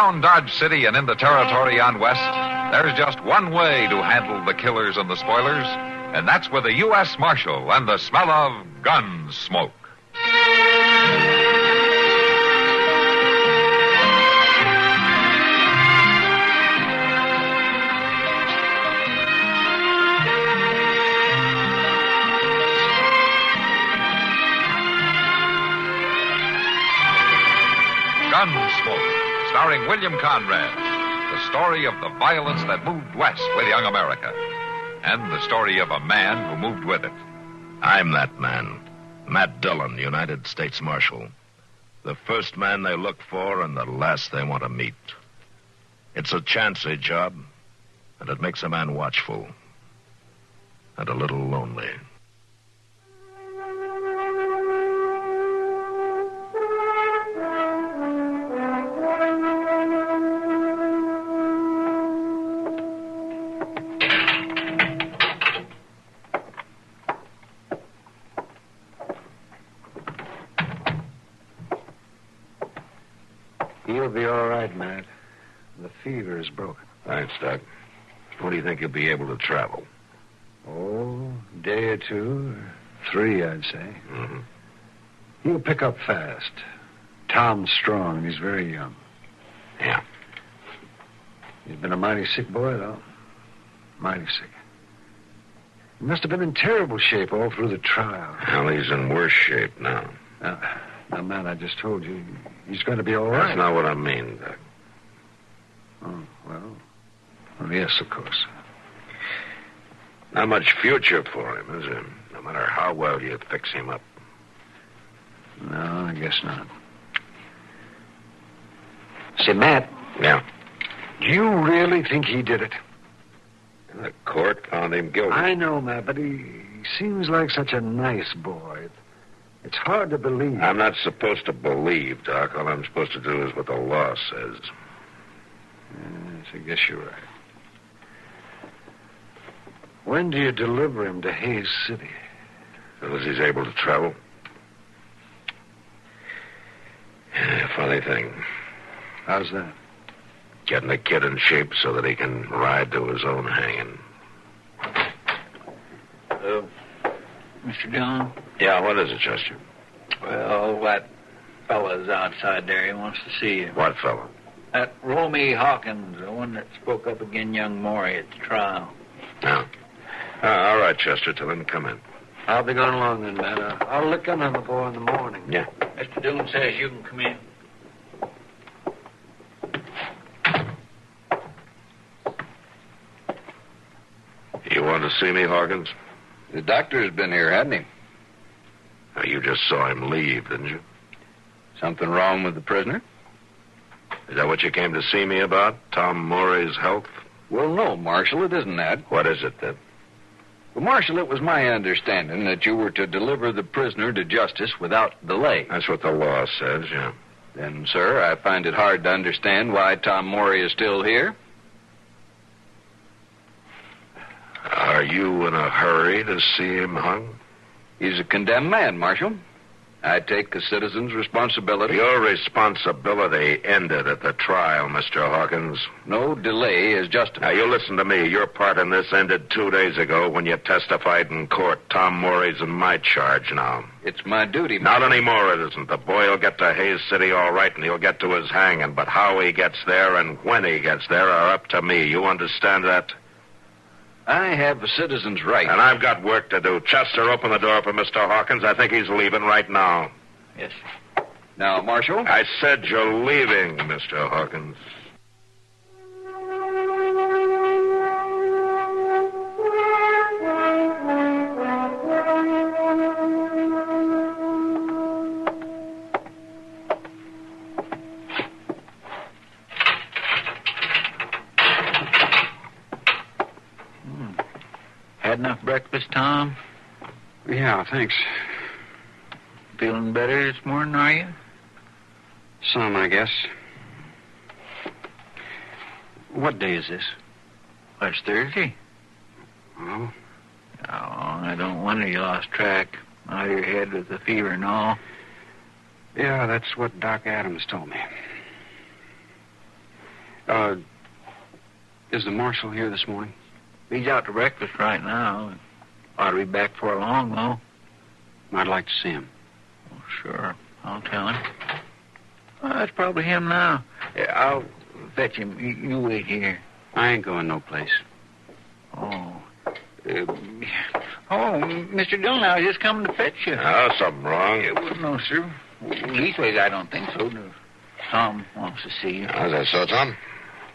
Around Dodge City and in the territory on west, there's just one way to handle the killers and the spoilers, and that's with a U.S. Marshal and the smell of Gunsmoke. Gunsmoke, starring William Conrad, the story of the violence that moved west with young America, and the story of a man who moved with it. I'm that man, Matt Dillon, United States Marshal. The first man they look for and the last they want to meet. It's a chancy job, and it makes a man watchful and a little lonely. He'll be all right, Matt. The fever is broken. Thanks, Doc. When do you think you'll be able to travel? Oh, a day or two, or 3, I'd say. Mm-hmm. He'll pick up fast. Tom's strong, and he's very young. Yeah. He's been a mighty sick boy, though. Mighty sick. He must have been in terrible shape all through the trial. Well, he's in worse shape now. Now, Matt, I just told you, he's going to be all right. That's not what I mean, Doc. Oh, well, yes, of course. Not much future for him, is there? No matter how well you fix him up. No, I guess not. Say, Matt. Yeah? Do you really think he did it? The court found him guilty. I know, Matt, but he seems like such a nice boy. It's hard to believe. I'm not supposed to believe, Doc. All I'm supposed to do is what the law says. Yes, I guess you're right. When do you deliver him to Hayes City? As soon as he's able to travel. Yeah, funny thing. How's that? Getting the kid in shape so that he can ride to his own hanging. Mr. Dillon? Yeah, what is it, Chester? Well, that fella's outside there. He wants to see you. What fella? That Romy Hawkins, the one that spoke up against young Maury at the trial. No. All right, Chester, tell him to come in. I'll be going along then, Matt. I'll look in on the boy in the morning. Yeah. Mr. Dillon says you can come in. You want to see me, Hawkins? The doctor's been here, hasn't he? You just saw him leave, didn't you? Something wrong with the prisoner? Is that what you came to see me about? Tom Maury's health? Well, no, Marshal, it isn't that. What is it, then? Well, Marshal, it was my understanding that you were to deliver the prisoner to justice without delay. That's what the law says, yeah. Then, sir, I find it hard to understand why Tom Maury is still here. Are you in a hurry to see him hung? He's a condemned man, Marshal. I take a citizen's responsibility. Your responsibility ended at the trial, Mr. Hawkins. No delay is justified. Now, you listen to me. Your part in this ended 2 days ago when you testified in court. Tom Maury's in my charge now. It's my duty, Not Marshal. anymore, it isn't. The boy will get to Hayes City all right, and he'll get to his hanging. But how he gets there and when he gets there are up to me. You understand that? I have a citizen's right. And I've got work to do. Chester, open the door for Mr. Hawkins. I think he's leaving right now. Yes. Now, Marshal. I said you're leaving, Mr. Hawkins. Had enough breakfast, Tom? Yeah, thanks. Feeling better this morning, are you? Some, I guess. What day is this? Well, it's Thursday. Oh? Oh, I don't wonder you lost track out of your head with the fever and all. Yeah, that's what Doc Adams told me. Is the marshal here this morning? He's out to breakfast right now. Ought to be back before long, though. I'd like to see him. Oh, sure. I'll tell him. Oh, that's probably him now. I'll fetch him. You wait here. I ain't going no place. Oh. Mr. Dillon, I was just coming to fetch you. Oh, something wrong? No, sir. Leastways, I don't think so. Tom wants to see you. Is that so, Tom?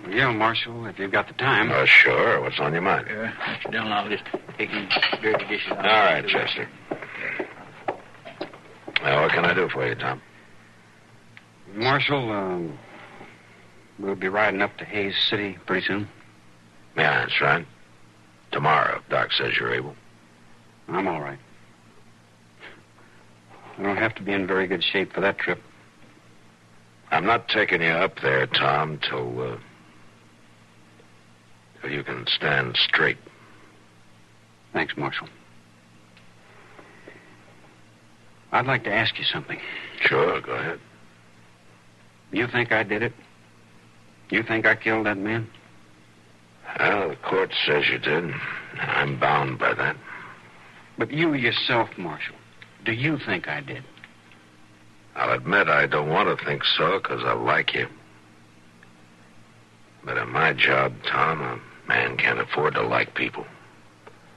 Yeah, Marshal, if you've got the time. Oh, sure. What's on your mind? Mr. Dillon, I'll just take these dirty dishes out. All right, Chester. Well, what can I do for you, Tom? Marshal, we'll be riding up to Hayes City pretty soon. Yeah, that's right. Tomorrow, if Doc says you're able. I'm all right. I don't have to be in very good shape for that trip. I'm not taking you up there, Tom, till you can stand straight. Thanks, Marshal. I'd like to ask you something. Sure, go ahead. You think I did it? You think I killed that man? Well, the court says you did. I'm bound by that. But you yourself, Marshal, do you think I did? I'll admit I don't want to think so, because I like you. But in my job, Tom, a man can't afford to like people.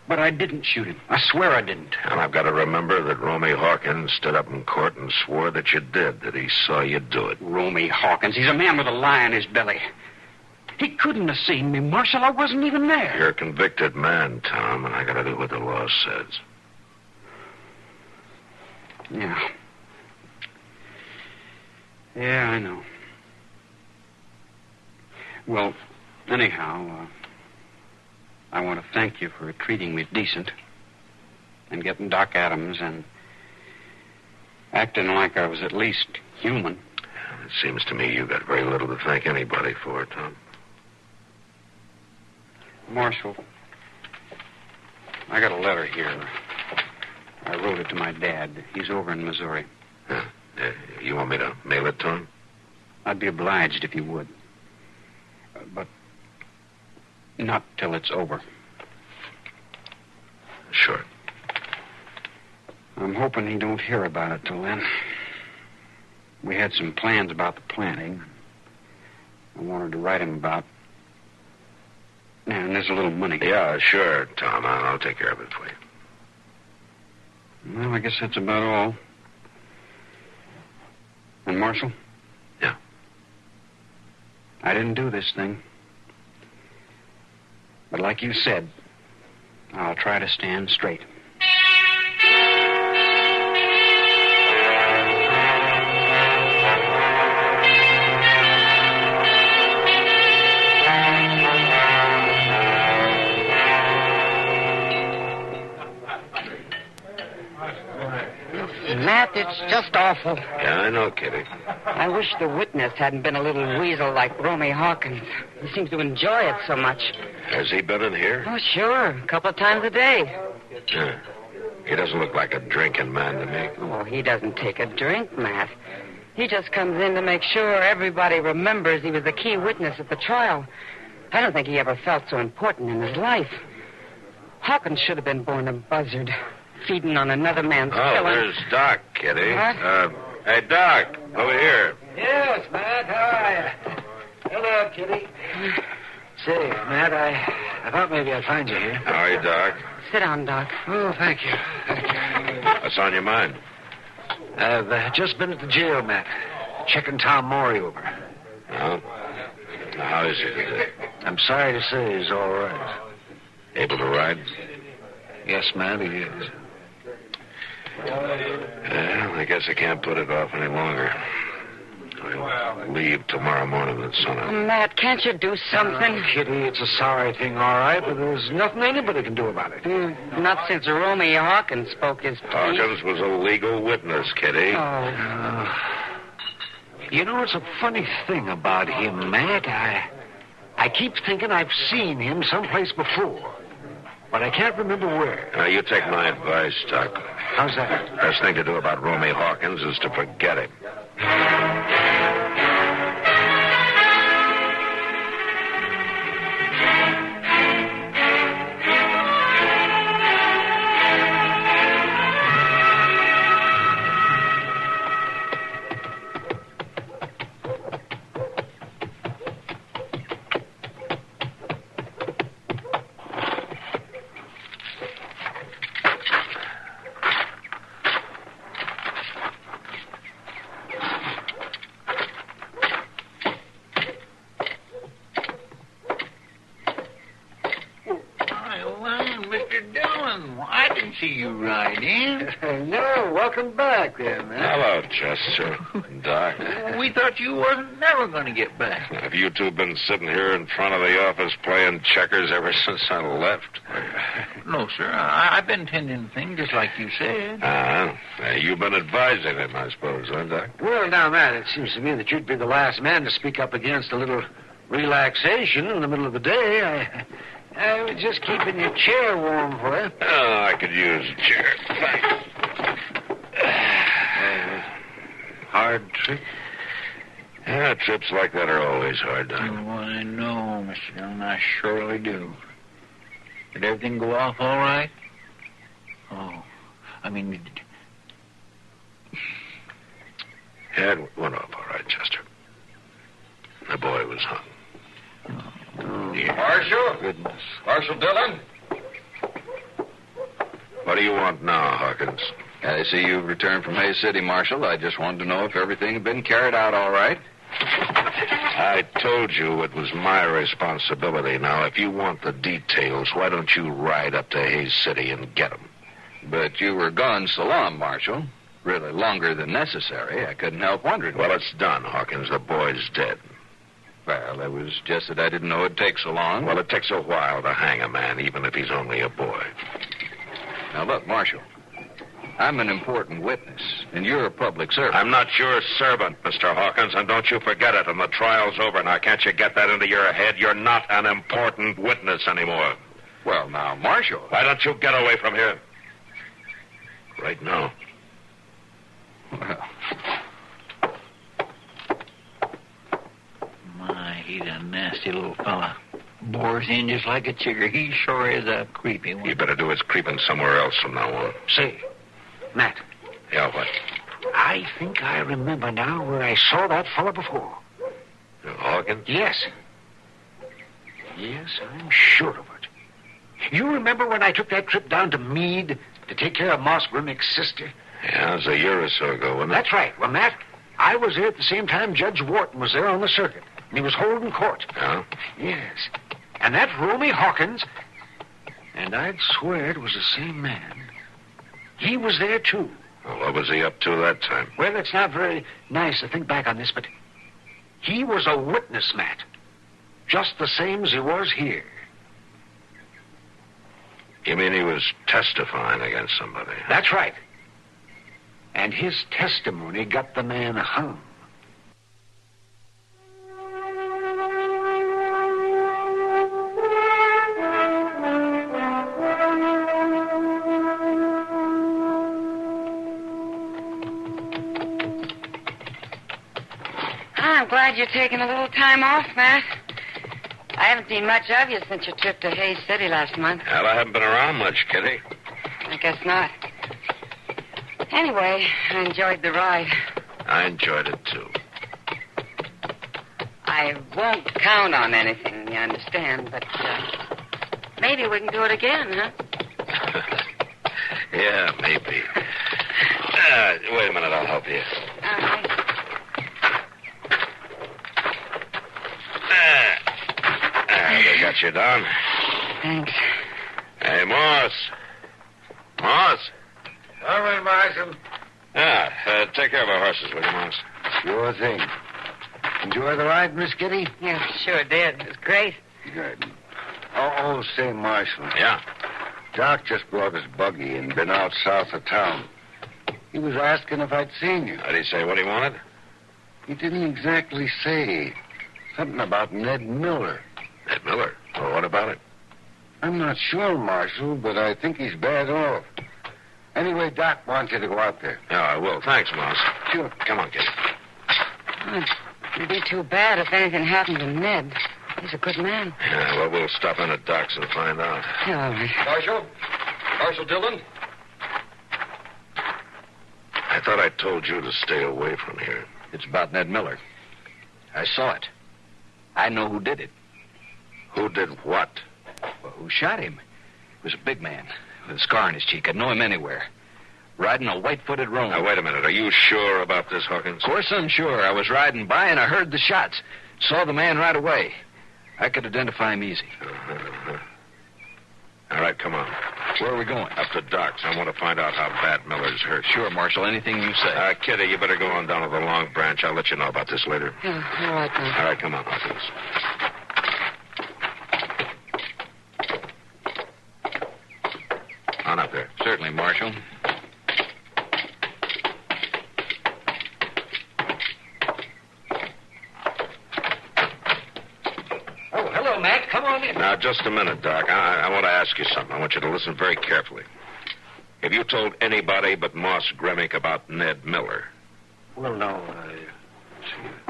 But I didn't shoot him. I swear I didn't. And I've got to remember that Romy Hawkins stood up in court and swore that you did, that he saw you do it. Romy Hawkins, he's a man with a lie in his belly. He couldn't have seen me, Marshal. I wasn't even there. You're a convicted man, Tom, and I got to do what the law says. Yeah. Yeah, I know. Well, anyhow, I want to thank you for treating me decent and getting Doc Adams and acting like I was at least human. It seems to me you got very little to thank anybody for, Tom. Marshal, I got a letter here. I wrote it to my dad. He's over in Missouri. Huh. You want me to mail it to him? I'd be obliged if you would. But not till it's over. Sure. I'm hoping he don't hear about it till then. We had some plans about the planting. I wanted to write him about. And there's a little money. Yeah, sure, Tom. I'll take care of it for you. Well, I guess that's about all. And Marshal? Yeah. I didn't do this thing. But like you said, I'll try to stand straight. Matt, it's just awful. Yeah, I know, Kitty. I wish the witness hadn't been a little weasel like Romy Hawkins. He seems to enjoy it so much. Has he been in here? Oh, sure. A couple of times a day. Yeah. He doesn't look like a drinking man to me. Oh, he doesn't take a drink, Matt. He just comes in to make sure everybody remembers he was the key witness at the trial. I don't think he ever felt so important in his life. Hawkins should have been born a buzzard, feeding on another man's killing. There's Doc, Kitty. What? Hey, Doc, over here. Yes, Matt, how are you? Hello, Kitty. Say, Matt, I thought maybe I'd find you here. How are you, Doc? Sit down, Doc. Oh, thank you. Thank you. What's on your mind? I've just been at the jail, Matt, checking Tom Morey over. Well, how is he today? I'm sorry to say he's all right. Able to ride? Yes, Matt, he is. Well, I guess I can't put it off any longer. I'll leave tomorrow morning at sunup. Matt, can't you do something? Kitty, it's a sorry thing, all right, but there's nothing anybody can do about it. Not since Romy Hawkins spoke his piece. Hawkins was a legal witness, Kitty. Oh. You know, it's a funny thing about him, Matt. I keep thinking I've seen him someplace before, but I can't remember where. Now, you take my advice, Doc. How's that? Best thing to do about Romy Hawkins is to forget him. Dillon, I didn't see you ride in. No, welcome back there, man. Hello, Chester. Doc. We thought you wasn't never going to get back. Have you two been sitting here in front of the office playing checkers ever since I left? No, sir. I've been tending things just like you said. You've been advising him, I suppose, huh, Doc? Well, now, Matt, it seems to me that you'd be the last man to speak up against a little relaxation in the middle of the day. I was just keeping your chair warm for you. Oh, I could use a chair. Thanks. Hard trip? Yeah, trips like that are always hard, Doc. Oh, I know, Mr. Dillon. I surely do. Did everything go off all right? Oh, I mean, Yeah, it went off all right, Chester. The boy was hung. oh dear. Marshal? Goodness. Marshal Dillon? What do you want now, Hawkins? I see you've returned from Hayes City, Marshal. I just wanted to know if everything had been carried out all right. I told you it was my responsibility. Now, if you want the details, why don't you ride up to Hayes City and get them? But you were gone so long, Marshal. Really longer than necessary. I couldn't help wondering. Well, it's done, Hawkins. The boy's dead. Well, it was just that I didn't know it'd take so long. Well, it takes a while to hang a man, even if he's only a boy. Now, look, Marshal. I'm an important witness, and you're a public servant. I'm not your servant, Mr. Hawkins, and don't you forget it, and the trial's over. Now, can't you get that into your head? You're not an important witness anymore. Well, now, Marshal. Why don't you get away from here? Right now. Well, My, he's a nasty little fella. Bores in just like a chigger. He sure is a creepy one. You better do his creeping somewhere else from now on. Say, Matt, Yeah, what? I think I remember now where I saw that fella before. Hawkins? Yes. Yes, I'm sure of it. You remember when I took that trip down to Meade to take care of Moss Grimmick's sister? Yeah, it was a year or so ago, wasn't it? That's right. Well, Matt, I was there at the same time Judge Wharton was there on the circuit, and he was holding court. Yeah? Yes. And that Romy Hawkins, and I'd swear it was the same man. He was there, too. Well, what was he up to that time? Well, it's not very nice to think back on this, but he was a witness, Matt. Just the same as he was here. You mean he was testifying against somebody? That's right. And his testimony got the man hung. I'm glad you're taking a little time off, Matt. I haven't seen much of you since your trip to Hayes City last month. Well, I haven't been around much, Kitty. I guess not. Anyway, I enjoyed the ride. I enjoyed it, too. I won't count on anything, you understand, but maybe we can do it again, huh? Yeah, maybe. Wait a minute, I'll help you. All right. They got you down. Thanks. Hey, Moss. Moss? All right, Marshal. Yeah, take care of our horses, will you, Moss? Sure thing. Enjoy the ride, Miss Kitty? Yeah, sure did. It was great. Good. Oh, say, Marshal. Yeah. Doc just brought his buggy and been out south of town. He was asking if I'd seen you. Did he say what he wanted? He didn't exactly say. Something about Ned Miller. Ned Miller? Well, what about it? I'm not sure, Marshal, but I think he's bad off. Anyway, Doc wants you to go out there. Yeah, I will. Thanks, Moss. Sure. Come on, kid. It'd be too bad if anything happened to Ned. He's a good man. Yeah, well, we'll stop in at Doc's and find out. Yeah, all right. Marshal? Marshal Dillon? I thought I told you to stay away from here. It's about Ned Miller. I saw it. I know who did it. Who did what? Well, who shot him? It was a big man with a scar on his cheek. I'd know him anywhere. Riding a white-footed roan. Now, wait a minute. Are you sure about this, Hawkins? Of course I'm sure. I was riding by and I heard the shots. Saw the man right away. I could identify him easy. Uh-huh. All right, come on. Where are we going? Up to Doc's. I want to find out how bad Miller's hurt. Sure, Marshal. Anything you say. Kitty, you better go on down to the Long Branch. I'll let you know about this later. Yeah, all right, Matt. All right, come on, Hawkins. On up there. Certainly, Marshal. Oh, hello, Matt. Come on in. Now, just a minute, Doc. I want to ask you something. I want you to listen very carefully. Have you told anybody but Moss Gremick about Ned Miller? Well, no.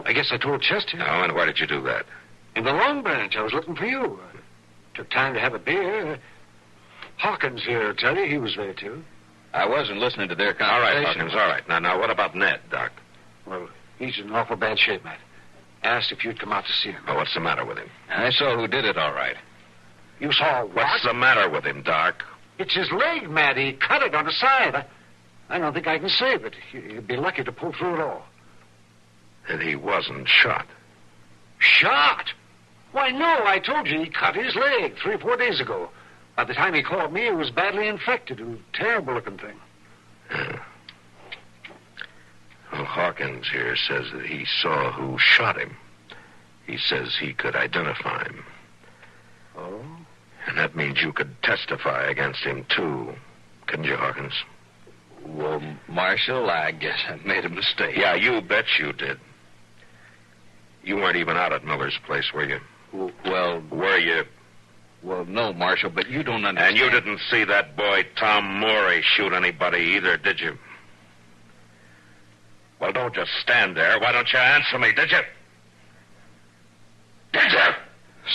I guess I told Chester. No, and why did you do that? In the Long Branch, I was looking for you. Took time to have a beer. Hawkins here will tell you he was there, too. I wasn't listening to their All conversation. right, Hawkins, all right. Now, what about Ned, Doc? Well, he's in awful bad shape, Matt. Asked if you'd come out to see him. Oh, what's the matter with him? I saw who did it, all right. You saw what? What's the matter with him, Doc? It's his leg, Matt. He cut it on the side. I don't think I can save it. He'd be lucky to pull through it all. And he wasn't shot. Shot? Why, no. I told you he cut his leg 3 or 4 days ago. By the time he called me, it was badly infected. It was a terrible-looking thing. Yeah. Well, Hawkins here says that he saw who shot him. He says he could identify him. Oh? And that means you could testify against him, too. Couldn't you, Hawkins? Well, Marshal, I guess I made a mistake. Yeah, you bet you did. You weren't even out at Miller's place, were you? Well, Were you? well, no, Marshal, but you don't understand. And you didn't see that boy Tom Morey shoot anybody either, did you? Well, don't just stand there. Why don't you answer me, did you? Did you?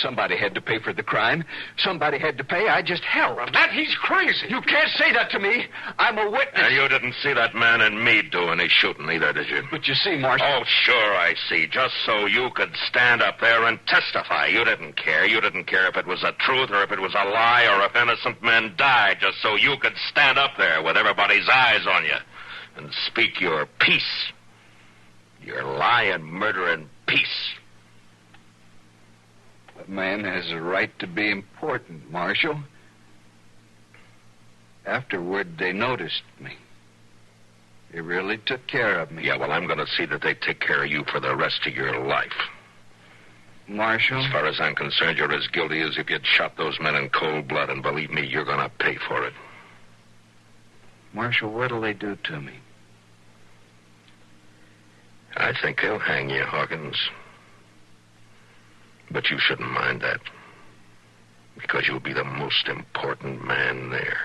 Somebody had to pay for the crime. Somebody had to pay. I just helped. Well, Matt, he's crazy. You can't say that to me. I'm a witness. And you didn't see that man and me do any shooting either, did you? But you see, Marshal. Oh, sure I see. Just so you could stand up there and testify. You didn't care. You didn't care if it was the truth or if it was a lie or if innocent men died, just so you could stand up there with everybody's eyes on you and speak your piece. Your lying, murdering piece. A man has a right to be important, Marshal. Afterward, they noticed me. They really took care of me. Yeah, well, I'm going to see that they take care of you for the rest of your life. Marshal? As far as I'm concerned, you're as guilty as if you'd shot those men in cold blood, and believe me, you're going to pay for it. Marshal, what'll they do to me? I think they'll hang you, Hawkins. But you shouldn't mind that, because you'll be the most important man there.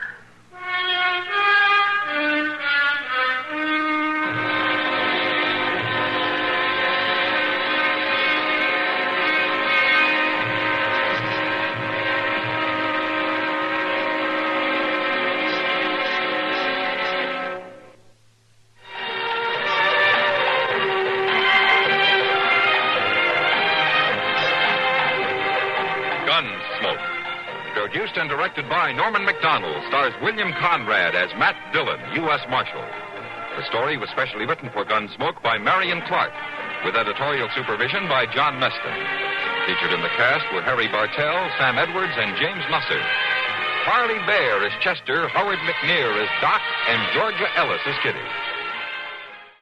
Gunsmoke. Produced and directed by Norman McDonald, stars William Conrad as Matt Dillon, U.S. Marshal. The story was specially written for Gunsmoke by Marion Clark, with editorial supervision by John Meston. Featured in the cast were Harry Bartell, Sam Edwards, and James Nusser. Harley Bear as Chester, Howard McNear as Doc, and Georgia Ellis as Kitty.